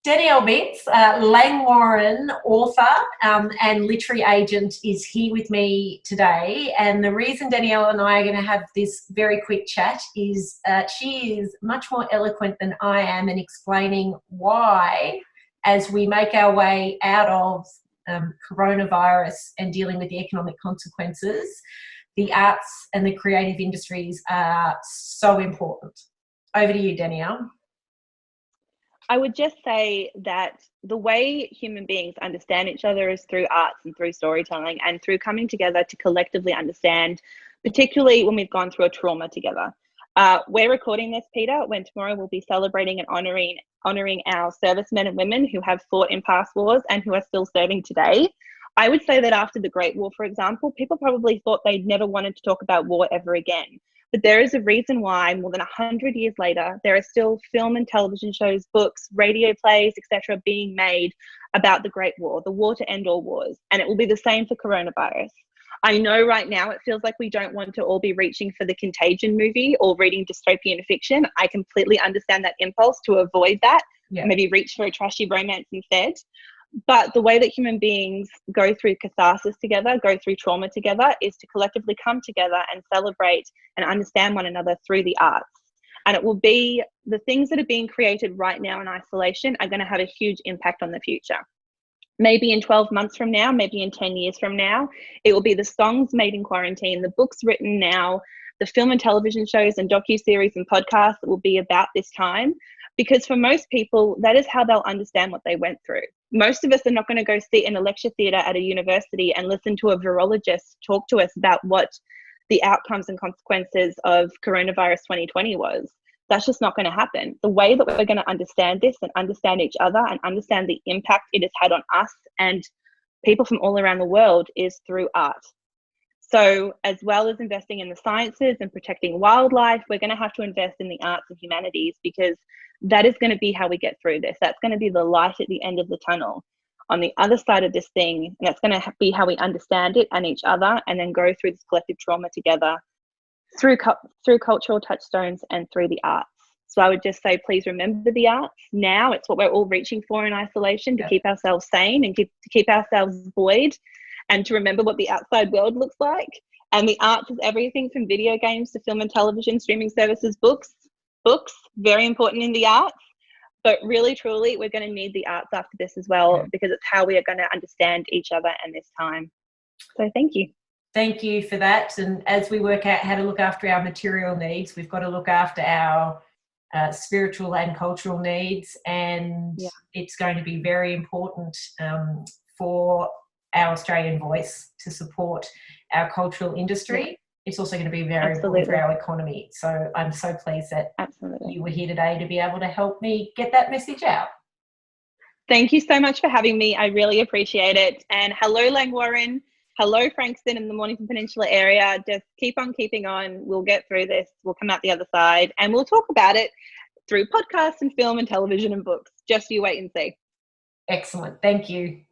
Danielle Binks, Langwarrin author and literary agent, is here with me today. And the reason Danielle and I are going to have this very quick chat is she is much more eloquent than I am in explaining why, as we make our way out of coronavirus and dealing with the economic consequences, the arts and the creative industries are so important. Over to you, Danielle. I would just say that the way human beings understand each other is through arts and through storytelling and through coming together to collectively understand, particularly when we've gone through a trauma together. We're recording this, Peter, when tomorrow we'll be celebrating and honouring our servicemen and women who have fought in past wars and who are still serving today. I would say that after the Great War, for example, people probably thought they'd never wanted to talk about war ever again. But there is a reason why more than 100 years later, there are still film and television shows, books, radio plays, etc. being made about the Great War, the war to end all wars. And it will be the same for coronavirus. I know right now it feels like we don't want to all be reaching for the Contagion movie or reading dystopian fiction. I completely understand that impulse to avoid that, maybe reach for a trashy romance instead. But the way that human beings go through catharsis together, go through trauma together, is to collectively come together and celebrate and understand one another through the arts. And it will be the things that are being created right now in isolation are going to have a huge impact on the future. Maybe in 12 months from now, maybe in 10 years from now, it will be the songs made in quarantine, the books written now, the film and television shows and docuseries and podcasts that will be about this time. Because for most people, that is how they'll understand what they went through. Most of us are not going to go sit in a lecture theatre at a university and listen to a virologist talk to us about what the outcomes and consequences of coronavirus 2020 was. That's just not going to happen. The way that we're going to understand this and understand each other and understand the impact it has had on us and people from all around the world is through art. So as well as investing in the sciences and protecting wildlife, we're going to have to invest in the arts and humanities, because that is going to be how we get through this. That's going to be the light at the end of the tunnel. On the other side of this thing, and that's going to be how we understand it and each other, and then go through this collective trauma together through cultural touchstones and through the arts. So I would just say, please remember the arts now. It's what we're all reaching for in isolation, to keep ourselves sane and to keep ourselves buoyed, and to remember what the outside world looks like. And the arts is everything from video games to film and television, streaming services, books, very important in the arts. But really, truly, we're going to need the arts after this as well, because it's how we are going to understand each other in this time. So thank you. Thank you for that. And as we work out how to look after our material needs, we've got to look after our spiritual and cultural needs. And it's going to be very important for our Australian voice to support our cultural industry. It's also going to be very important for our economy. So I'm so pleased that you were here today to be able to help me get that message out. Thank you so much for having me. I really appreciate it. And hello, Langwarrin. Hello, Frankston and the Mornington Peninsula area. Just keep on keeping on. We'll get through this. We'll come out the other side, and we'll talk about it through podcasts and film and television and books. Just you wait and see. Excellent. Thank you.